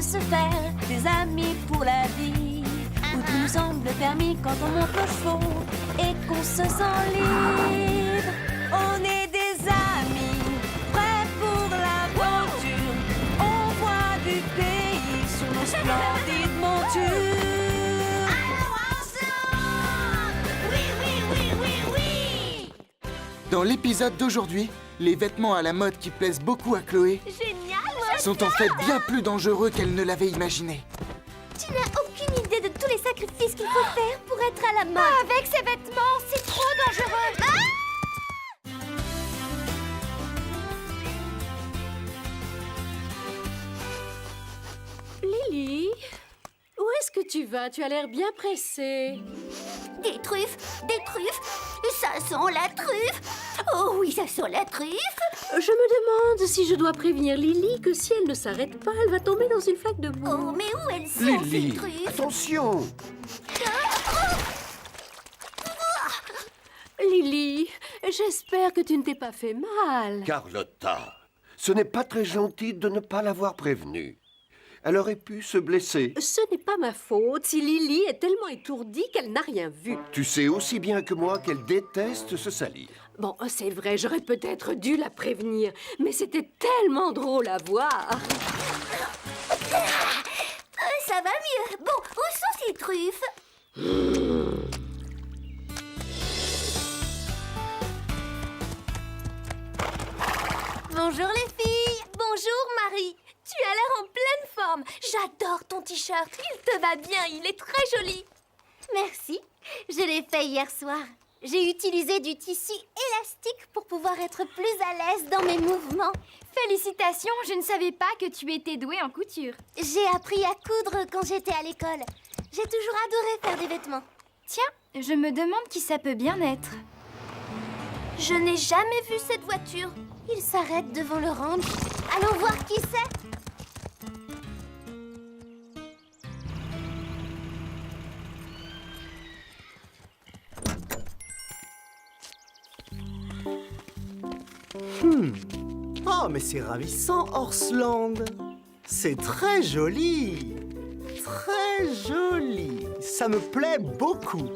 peut se faire des amis pour la vie, où tout nous semble permis quand on monte aux chevaux et qu'on se sent libre. On est des amis, prêts pour l'aventure. On voit du pays sur nos splendides montures. Alors ensemble! Oui, oui, oui, oui, oui! Dans l'épisode d'aujourd'hui, les vêtements à la mode qui plaisent beaucoup à Chloé Génial! sont en fait bien plus dangereux qu'elle ne l'avait imaginé. Tu n'as aucune idée de tous les sacrifices qu'il faut faire pour être à la mode. Avec ces vêtements, c'est trop dangereux. Lily, où est-ce que tu vas? Tu as l'air bien pressée. Des truffes, des truffes. Ça sent la truffe. Oh oui, ça sent la truffe. Je me demande si je dois prévenir Lily que si elle ne s'arrête pas, elle va tomber dans une flaque de boue. Oh, mais où elles sont, Lily, ces truffes? attention! Lily, j'espère que tu ne t'es pas fait mal. Carlotta, ce n'est pas très gentil de ne pas l'avoir prévenue. Elle aurait pu se blesser. Ce n'est pas ma faute si Lily est tellement étourdie qu'elle n'a rien vu. Tu sais aussi bien que moi qu'elle déteste se salir. Bon, c'est vrai, j'aurais peut-être dû la prévenir, mais c'était tellement drôle à voir. Ça va mieux. Bon, où sont ces truffes? Bonjour les filles. Bonjour Marie. Tu as l'air en pleine forme. J'adore ton t-shirt. Il te va bien, il est très joli. Merci. Je l'ai fait hier soir. J'ai utilisé du tissu élastique pour pouvoir être plus à l'aise dans mes mouvements. Félicitations, je ne savais pas que tu étais douée en couture. J'ai appris à coudre quand j'étais à l'école. J'ai toujours adoré faire des vêtements. Tiens, je me demande qui ça peut bien être. Je n'ai jamais vu cette voiture. Il s'arrête devant le ranch. Allons voir qui c'est. Oh, mais c'est ravissant, Horsland. C'est très joli. Très joli. Ça me plaît beaucoup.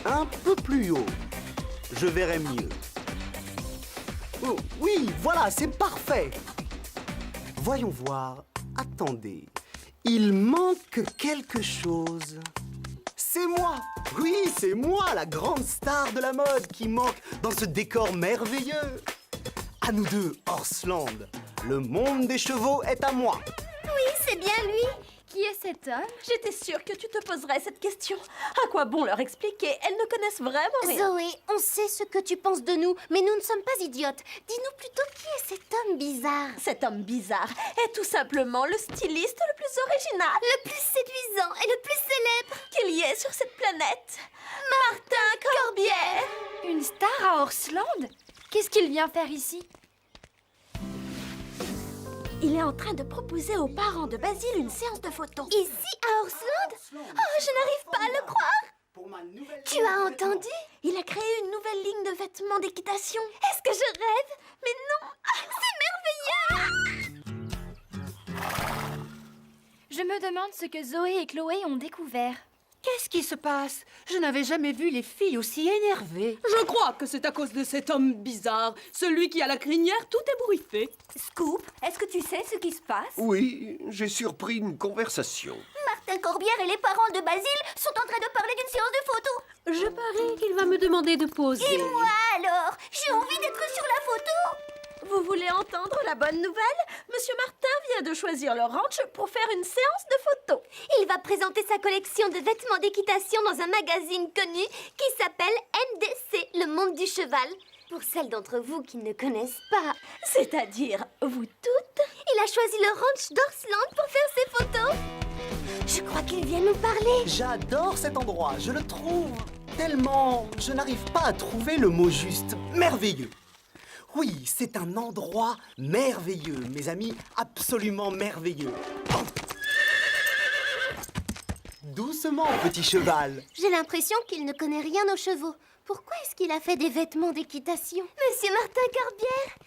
Un peu plus haut. Je verrai mieux. Oh, oui, voilà, c'est parfait. Voyons voir. Attendez. Il manque quelque chose. C'est moi! Oui, c'est moi, la grande star de la mode qui manque dans ce décor merveilleux. À nous deux, Horsland. Le monde des chevaux est à moi. Oui, c'est bien lui. Qui est cet homme? J'étais sûre que tu te poserais cette question. À quoi bon leur expliquer? Elles ne connaissent vraiment rien. Zoé, on sait ce que tu penses de nous, mais nous ne sommes pas idiotes. Dis-nous plutôt qui est cet homme bizarre. Cet homme bizarre est tout simplement le styliste le plus original Le plus séduisant et le plus célèbre. qu'il y ait sur cette planète. Martin Corbière. Une star à Horsland? Qu'est-ce qu'il vient faire ici? Il est en train de proposer aux parents de Basile une séance de photos. Ici, à Horsland? Oh, je n'arrive pas à le croire. Tu as entendu? Il a créé une nouvelle ligne de vêtements d'équitation. Est-ce que je rêve? Mais non, c'est merveilleux! Je me demande ce que Zoé et Chloé ont découvert. Qu'est-ce qui se passe? Je n'avais jamais vu les filles aussi énervées. Je crois que c'est à cause de cet homme bizarre, celui qui a la crinière tout ébouriffée. Scoop, est-ce que tu sais ce qui se passe? Oui, j'ai surpris une conversation. Martin Corbière et les parents de Basile sont en train de parler d'une séance de photos. Je parie qu'il va me demander de poser. Et moi alors? J'ai envie d'être sur la photo. Vous voulez entendre la bonne nouvelle? Monsieur Martin vient de choisir le ranch pour faire une séance de photos. Il va présenter sa collection de vêtements d'équitation dans un magazine connu qui s'appelle NDC, le monde du cheval. Pour celles d'entre vous qui ne connaissent pas, C'est-à-dire, vous toutes? il a choisi le ranch d'Horsland pour faire ses photos. Je crois qu'il vient nous parler. J'adore cet endroit, je le trouve tellement... Je n'arrive pas à trouver le mot juste. Merveilleux. Oui, c'est un endroit merveilleux, mes amis, absolument merveilleux. Oh. Doucement, petit cheval. J'ai l'impression qu'il ne connaît rien aux chevaux. Pourquoi est-ce qu'il a fait des vêtements d'équitation? Monsieur Martin Corbière,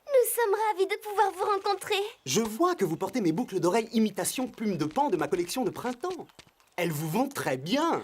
Nous sommes ravis de pouvoir vous rencontrer. Je vois que vous portez mes boucles d'oreilles imitation plumes de pan de ma collection de printemps. Elles vous vont très bien.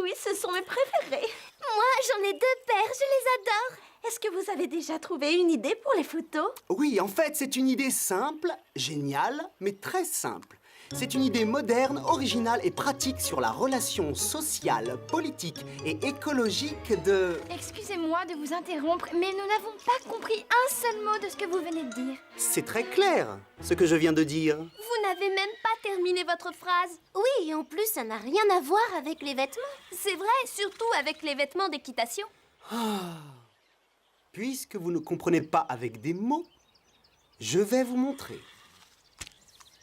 Oui, ce sont mes préférés. Moi, j'en ai 2 paires, je les adore. Est-ce que vous avez déjà trouvé une idée pour les photos? Oui, en fait, c'est une idée simple, géniale, mais très simple. C'est une idée moderne, originale et pratique sur la relation sociale, politique et écologique de... Excusez-moi de vous interrompre, mais nous n'avons pas compris un seul mot de ce que vous venez de dire. C'est très clair, ce que je viens de dire. Vous n'avez même pas terminé votre phrase. Oui, et en plus, ça n'a rien à voir avec les vêtements. C'est vrai, surtout avec les vêtements d'équitation. Puisque vous ne comprenez pas avec des mots, je vais vous montrer.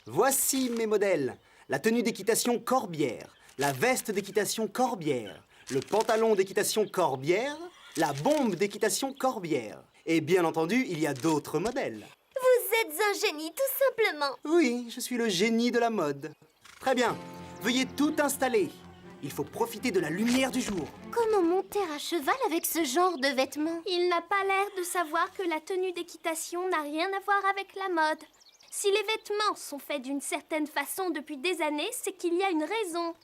Voici mes modèles. La tenue d'équitation Corbière, la veste d'équitation Corbière, le pantalon d'équitation Corbière, la bombe d'équitation Corbière. Et bien entendu, il y a d'autres modèles. Vous êtes un génie, tout simplement. Oui, je suis le génie de la mode. Très bien, veuillez tout installer. Il faut profiter de la lumière du jour. Comment monter à cheval avec ce genre de vêtements? Il n'a pas l'air de savoir que la tenue d'équitation n'a rien à voir avec la mode. Si les vêtements sont faits d'une certaine façon depuis des années, c'est qu'il y a une raison.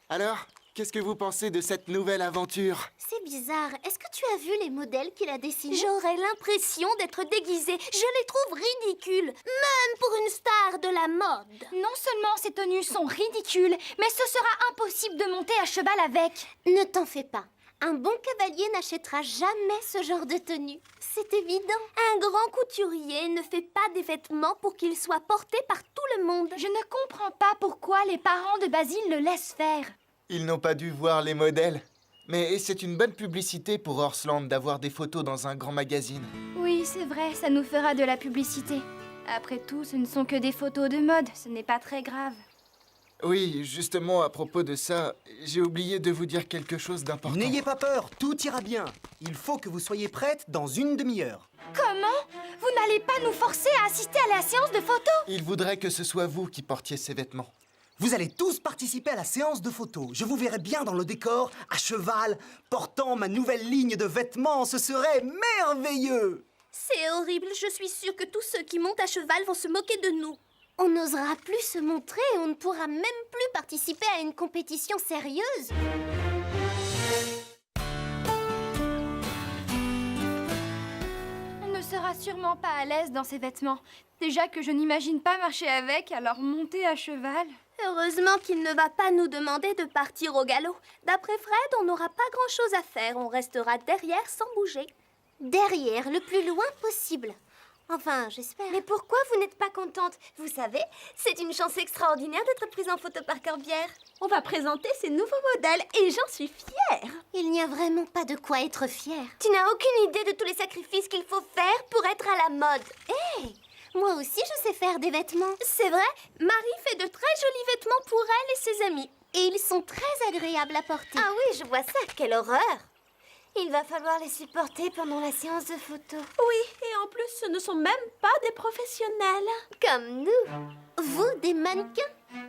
Alors, qu'est-ce que vous pensez de cette nouvelle aventure? C'est bizarre. Est-ce que tu as vu les modèles qu'il a dessinés? J'aurais l'impression d'être déguisée. Je les trouve ridicules, même pour une star de la mode. Non seulement ces tenues sont ridicules, mais ce sera impossible de monter à cheval avec. Ne t'en fais pas. Un bon cavalier n'achètera jamais ce genre de tenue. C'est évident. Un grand couturier ne fait pas des vêtements pour qu'ils soient portés par tout le monde. Je ne comprends pas pourquoi les parents de Basile le laissent faire. Ils n'ont pas dû voir les modèles. Mais c'est une bonne publicité pour Horsland d'avoir des photos dans un grand magazine. Oui, c'est vrai, ça nous fera de la publicité. Après tout, ce ne sont que des photos de mode, ce n'est pas très grave. Oui, justement, à propos de ça, j'ai oublié de vous dire quelque chose d'important. N'ayez pas peur, tout ira bien. Il faut que vous soyez prête dans une demi-heure. Comment? Vous n'allez pas nous forcer à assister à la séance de photos? Il voudrait que ce soit vous qui portiez ces vêtements. Vous allez tous participer à la séance de photos. Je vous verrai bien dans le décor, à cheval, portant ma nouvelle ligne de vêtements. Ce serait merveilleux. C'est horrible, je suis sûre que tous ceux qui montent à cheval vont se moquer de nous. On n'osera plus se montrer, on ne pourra même plus participer à une compétition sérieuse. On ne sera sûrement pas à l'aise dans ces vêtements. Déjà que je n'imagine pas marcher avec, alors monter à cheval... Heureusement qu'il ne va pas nous demander de partir au galop. D'après Fred, on n'aura pas grand-chose à faire. On restera derrière sans bouger. Derrière, le plus loin possible. Enfin, j'espère. Mais pourquoi vous n'êtes pas contente? Vous savez, c'est une chance extraordinaire d'être prise en photo par Corbière. On va présenter ces nouveaux modèles et j'en suis fière. Il n'y a vraiment pas de quoi être fière. Tu n'as aucune idée de tous les sacrifices qu'il faut faire pour être à la mode. Hé, moi aussi je sais faire des vêtements. C'est vrai, Marie fait de très jolis vêtements pour elle et ses amis. Et ils sont très agréables à porter. Ah oui, je vois ça, quelle horreur. Il va falloir les supporter pendant la séance de photo. Oui, et en plus, ce ne sont même pas des professionnels. Comme nous. Vous, des mannequins?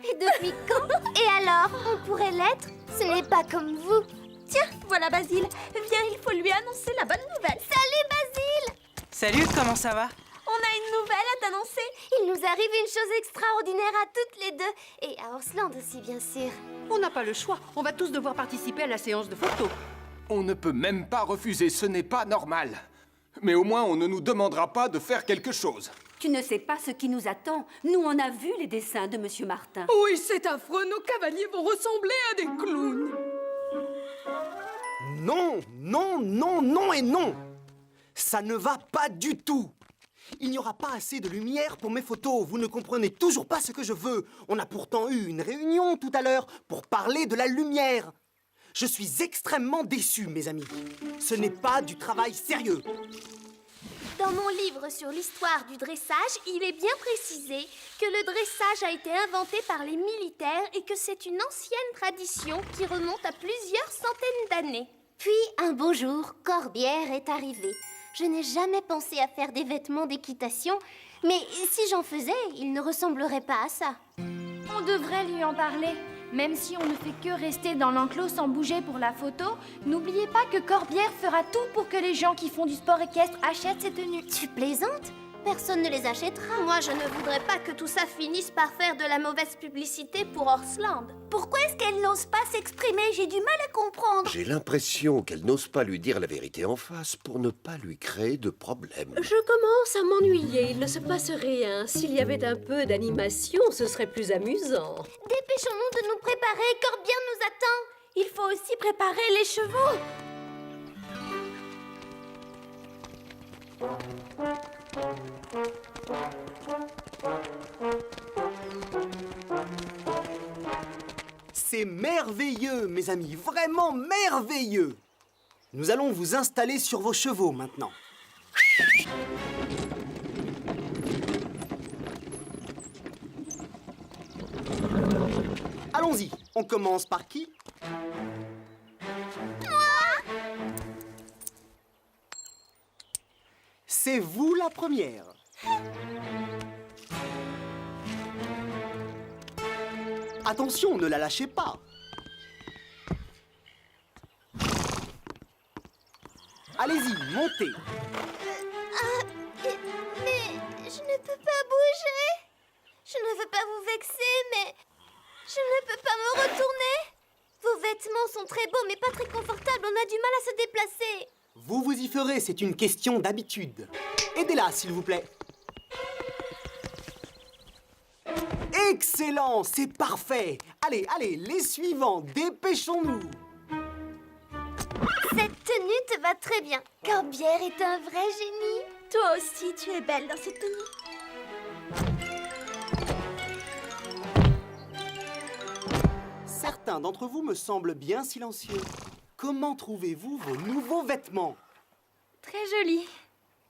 Et depuis quand? Et alors, on pourrait l'être? Ce n'est pas comme vous. Tiens, voilà Basile. Viens, il faut lui annoncer la bonne nouvelle. Salut Basile! Salut, comment ça va? On a une nouvelle à t'annoncer. Il nous arrive une chose extraordinaire à toutes les deux. Et à Horsland aussi, bien sûr. On n'a pas le choix. On va tous devoir participer à la séance de photos. On ne peut même pas refuser, ce n'est pas normal. Mais au moins, on ne nous demandera pas de faire quelque chose. Tu ne sais pas ce qui nous attend. Nous, on a vu les dessins de Monsieur Martin. Oui, c'est affreux. Nos cavaliers vont ressembler à des clowns. Non, non, non, non et non. Ça ne va pas du tout. Il n'y aura pas assez de lumière pour mes photos. Vous ne comprenez toujours pas ce que je veux. On a pourtant eu une réunion tout à l'heure pour parler de la lumière. Je suis extrêmement déçu, mes amis. Ce n'est pas du travail sérieux. Dans mon livre sur l'histoire du dressage, il est bien précisé que le dressage a été inventé par les militaires et que c'est une ancienne tradition qui remonte à plusieurs centaines d'années. Puis, un beau jour, Corbière est arrivé. Je n'ai jamais pensé à faire des vêtements d'équitation, mais si j'en faisais, ils ne ressembleraient pas à ça. On devrait lui en parler. Même si on ne fait que rester dans l'enclos sans bouger pour la photo, n'oubliez pas que Corbière fera tout pour que les gens qui font du sport équestre achètent ces tenues. Tu plaisantes? personne ne les achètera. Moi, je ne voudrais pas que tout ça finisse par faire de la mauvaise publicité pour Horseland. Pourquoi est-ce qu'elle n'ose pas s'exprimer? J'ai du mal à comprendre. J'ai l'impression qu'elle n'ose pas lui dire la vérité en face pour ne pas lui créer de problème. Je commence à m'ennuyer. Il ne se passe rien. S'il y avait un peu d'animation, ce serait plus amusant. Dépêchons-nous de nous préparer, Corbière nous attend. Il faut aussi préparer les chevaux. C'est merveilleux, mes amis, vraiment merveilleux. Nous allons vous installer sur vos chevaux maintenant. Allons-y, on commence par qui? C'est vous la première. Attention, ne la lâchez pas. Allez-y, montez. Mais je ne peux pas bouger. Je ne veux pas vous vexer, mais je ne peux pas me retourner. Vos vêtements sont très beaux, mais pas très confortables. On a du mal à se déplacer. Vous vous y ferez, c'est une question d'habitude. Aidez-la, s'il vous plaît. Excellent, c'est parfait. Allez, allez, les suivants, dépêchons-nous. Cette tenue te va très bien. Corbière est un vrai génie. Toi aussi, tu es belle dans cette tenue. Certains d'entre vous me semblent bien silencieux. Comment trouvez-vous vos nouveaux vêtements? Très joli.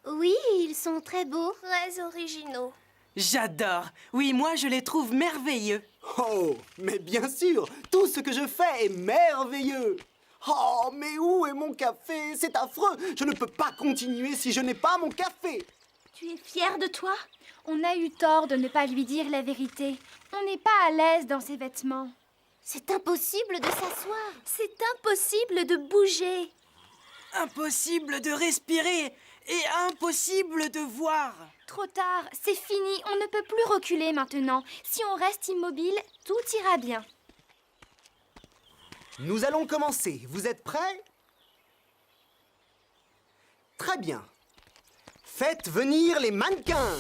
Oui, ils sont très beaux. Très originaux. J'adore. Oui, moi, je les trouve merveilleux. Oh, mais bien sûr, tout ce que je fais est merveilleux. Oh, mais où est mon café? C'est affreux. Je ne peux pas continuer si je n'ai pas mon café. Tu es fière de toi? On a eu tort de ne pas lui dire la vérité. On n'est pas à l'aise dans ses vêtements. C'est impossible de s'asseoir. C'est impossible de bouger. Impossible de respirer et impossible de voir. Trop tard, c'est fini. On ne peut plus reculer maintenant. Si on reste immobile, tout ira bien. Nous allons commencer. Vous êtes prêts? Très bien. Faites venir les mannequins.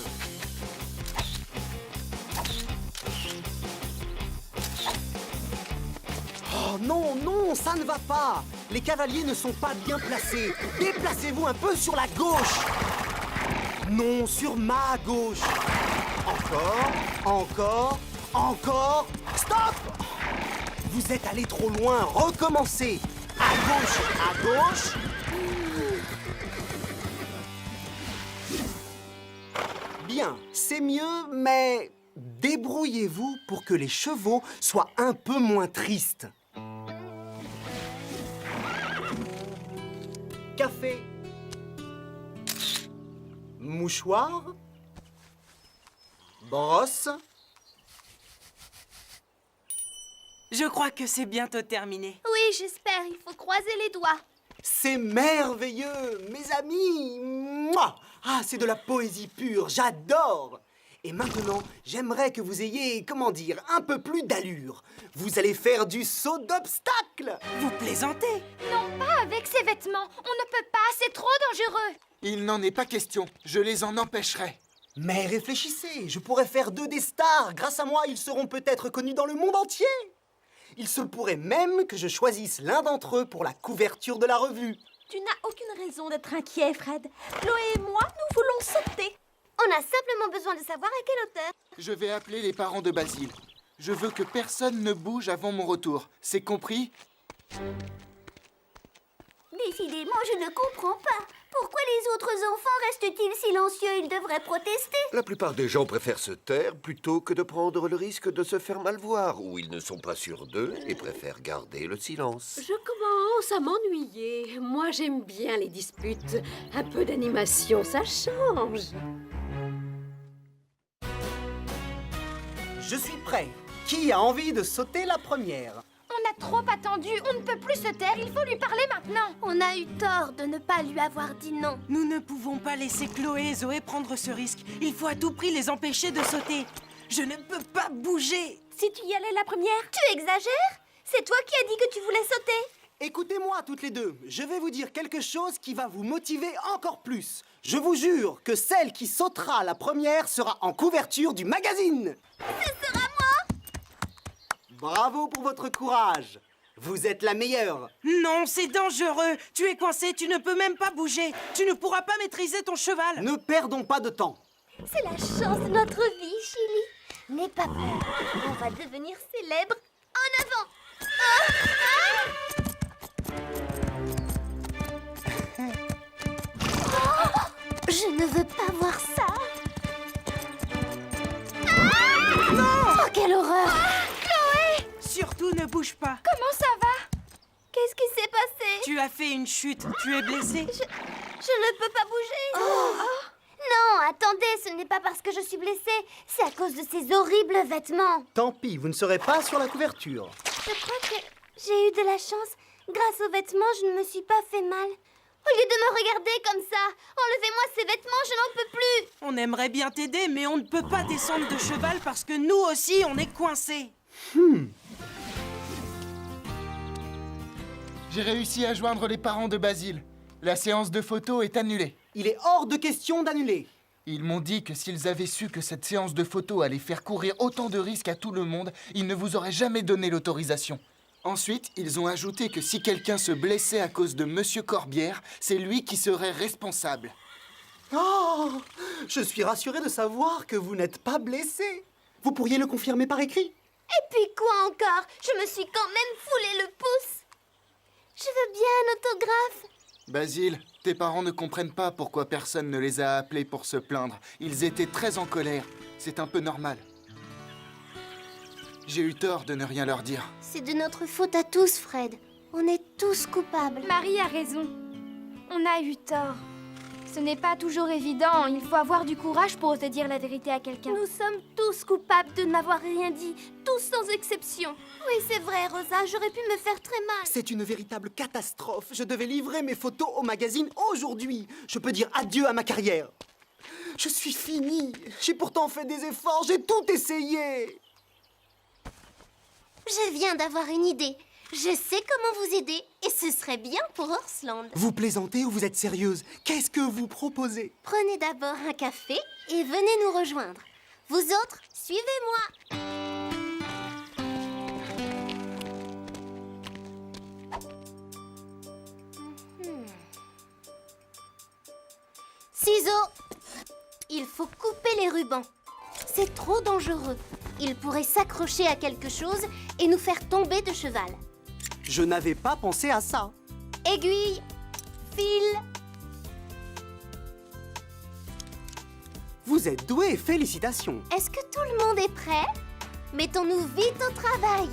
Oh non, non, ça ne va pas. Les cavaliers ne sont pas bien placés. Déplacez-vous un peu sur la gauche. Non, sur ma gauche. Encore, encore, encore. Stop! Vous êtes allé trop loin. Recommencez. À gauche, à gauche. Bien, c'est mieux, mais débrouillez-vous pour que les chevaux soient un peu moins tristes. Café. Mouchoir. Brosse. Je crois que c'est bientôt terminé. Oui, j'espère. Il faut croiser les doigts. C'est merveilleux, mes amis. Mouah! Ah, c'est de la poésie pure, j'adore. Et maintenant, j'aimerais que vous ayez, comment dire, un peu plus d'allure. Vous allez faire du saut d'obstacle. Vous plaisantez? Non, pas avec ces vêtements. On ne peut pas, c'est trop dangereux. Il n'en est pas question. Je les en empêcherai. Mais réfléchissez, je pourrais faire d'eux des stars. Grâce à moi, ils seront peut-être connus dans le monde entier. Il se pourrait même que je choisisse l'un d'entre eux pour la couverture de la revue. Tu n'as aucune raison d'être inquiet, Fred. Chloé et moi, nous voulons sauter. On a simplement besoin de savoir à quelle hauteur. Je vais appeler les parents de Basile. Je veux que personne ne bouge avant mon retour. C'est compris? Décidément, je ne comprends pas. Pourquoi les autres enfants restent-ils silencieux? Ils devraient protester. La plupart des gens préfèrent se taire plutôt que de prendre le risque de se faire mal voir, ou ils ne sont pas sûrs d'eux et préfèrent garder le silence. Je commence à m'ennuyer. Moi, j'aime bien les disputes. Un peu d'animation, ça change. Je suis prêt. Qui a envie de sauter la première? On a trop attendu. On ne peut plus se taire. Il faut lui parler maintenant. On a eu tort de ne pas lui avoir dit non. Nous ne pouvons pas laisser Chloé et Zoé prendre ce risque. Il faut à tout prix les empêcher de sauter. Je ne peux pas bouger. Si tu y allais la première... Tu exagères? C'est toi qui as dit que tu voulais sauter. Écoutez-moi toutes les deux, je vais vous dire quelque chose qui va vous motiver encore plus. Je vous jure que celle qui sautera la première sera en couverture du magazine. Ce sera moi. Bravo pour votre courage. Vous êtes la meilleure. Non, c'est dangereux. Tu es coincé, tu ne peux même pas bouger. Tu ne pourras pas maîtriser ton cheval. Ne perdons pas de temps. C'est la chance de notre vie, Chili. N'aie pas peur. On va devenir célèbre. En avant. Je ne veux pas voir ça. Non! Oh, quelle horreur! Chloé! Surtout ne bouge pas. Comment ça va? Qu'est-ce qui s'est passé? Tu as fait une chute. Tu es blessée. Je ne peux pas bouger. Non, attendez, ce n'est pas parce que je suis blessée. C'est à cause de ces horribles vêtements. Tant pis, vous ne serez pas sur la couverture. Je crois que j'ai eu de la chance. Grâce aux vêtements, je ne me suis pas fait mal. Au lieu de me regarder comme ça, enlevez-moi ces vêtements, je n'en peux plus. On aimerait bien t'aider, mais on ne peut pas descendre de cheval parce que nous aussi, on est coincés. J'ai réussi à joindre les parents de Basile. La séance de photos est annulée. Il est hors de question d'annuler. Ils m'ont dit que s'ils avaient su que cette séance de photos allait faire courir autant de risques à tout le monde, ils ne vous auraient jamais donné l'autorisation. Ensuite, ils ont ajouté que si quelqu'un se blessait à cause de Monsieur Corbière, c'est lui qui serait responsable. Oh, je suis rassuré de savoir que vous n'êtes pas blessé. Vous pourriez le confirmer par écrit. Et puis quoi encore? Je me suis quand même foulé le pouce. Je veux bien un autographe. Basile, tes parents ne comprennent pas pourquoi personne ne les a appelés pour se plaindre. Ils étaient très en colère. C'est un peu normal. J'ai eu tort de ne rien leur dire. C'est de notre faute à tous, Fred. On est tous coupables. Marie a raison. On a eu tort. Ce n'est pas toujours évident. Il faut avoir du courage pour oser dire la vérité à quelqu'un. Nous sommes tous coupables de n'avoir rien dit, tous sans exception. Oui, c'est vrai, Rosa, j'aurais pu me faire très mal. C'est une véritable catastrophe. Je devais livrer mes photos au magazine aujourd'hui. Je peux dire adieu à ma carrière. Je suis fini. J'ai pourtant fait des efforts, j'ai tout essayé. Je viens d'avoir une idée. Je sais comment vous aider et ce serait bien pour Horsland. Vous plaisantez ou vous êtes sérieuse? Qu'est-ce que vous proposez? Prenez d'abord un café et venez nous rejoindre. Vous autres, suivez-moi. Ciseaux. Il faut couper les rubans. C'est trop dangereux. Il pourrait s'accrocher à quelque chose et nous faire tomber de cheval. Je n'avais pas pensé à ça. Aiguille, fil. Vous êtes doué, félicitations. Est-ce que tout le monde est prêt? Mettons-nous vite au travail.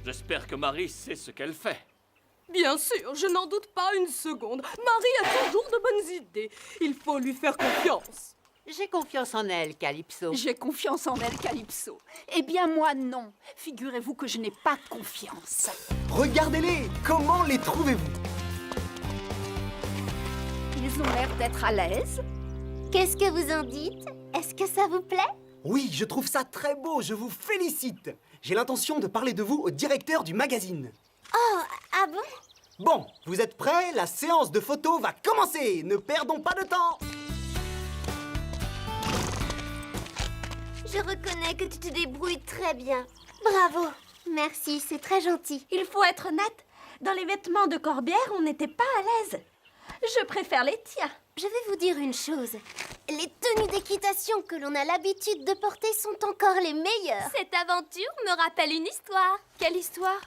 J'espère que Marie sait ce qu'elle fait. Bien sûr, je n'en doute pas une seconde. Marie a toujours de bonnes idées. Il faut lui faire confiance. J'ai confiance en elle, Calypso. J'ai confiance en elle, Calypso. Eh bien, moi, non. Figurez-vous que je n'ai pas confiance. Regardez-les. Comment les trouvez-vous? Ils ont l'air d'être à l'aise. Qu'est-ce que vous en dites? Est-ce que ça vous plaît? Oui, je trouve ça très beau. Je vous félicite. J'ai l'intention de parler de vous au directeur du magazine. Oh, ah bon? Bon, vous êtes prêts? La séance de photos va commencer. Ne perdons pas de temps. Je reconnais que tu te débrouilles très bien. Bravo. Merci, c'est très gentil. Il faut être honnête, dans les vêtements de Corbière, on n'était pas à l'aise. Je préfère les tiens. Je vais vous dire une chose. Les tenues d'équitation que l'on a l'habitude de porter sont encore les meilleures. Cette aventure me rappelle une histoire. Quelle histoire?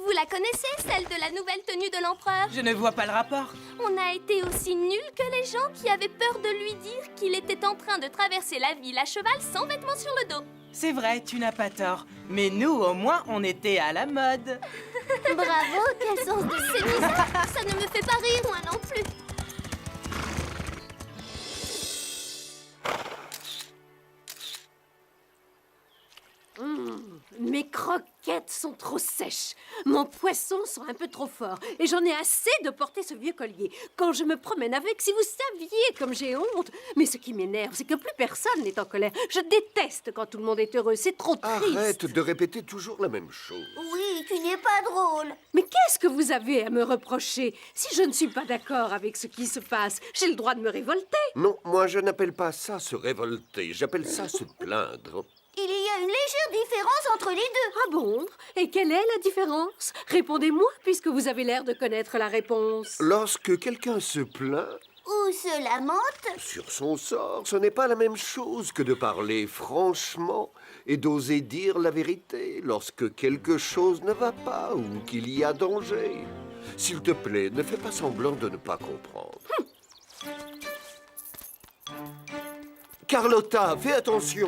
Vous la connaissez, celle de la nouvelle tenue de l'empereur? Je ne vois pas le rapport. On a été aussi nuls que les gens qui avaient peur de lui dire qu'il était en train de traverser la ville à cheval sans vêtements sur le dos. C'est vrai, tu n'as pas tort. Mais nous, au moins, on était à la mode. Bravo, quel sens de c'est bizarre. Ça ne me fait pas rire, moi non plus. Mes croquettes sont trop sèches. Mon poisson sent un peu trop fort. Et j'en ai assez de porter ce vieux collier. Quand je me promène avec, si vous saviez comme j'ai honte. Mais ce qui m'énerve, c'est que plus personne n'est en colère. Je déteste quand tout le monde est heureux. C'est trop triste. Arrête de répéter toujours la même chose. Oui, tu n'es pas drôle. Mais qu'est-ce que vous avez à me reprocher? Si je ne suis pas d'accord avec ce qui se passe, j'ai le droit de me révolter. Non, moi je n'appelle pas ça se révolter, j'appelle ça se plaindre. Il y a une légère différence entre les deux. Ah bon? Et quelle est la différence? Répondez-moi, puisque vous avez l'air de connaître la réponse. Lorsque quelqu'un se plaint Ou se lamente. sur son sort, ce n'est pas la même chose que de parler franchement et d'oser dire la vérité lorsque quelque chose ne va pas ou qu'il y a danger. S'il te plaît, ne fais pas semblant de ne pas comprendre. Carlotta, fais attention.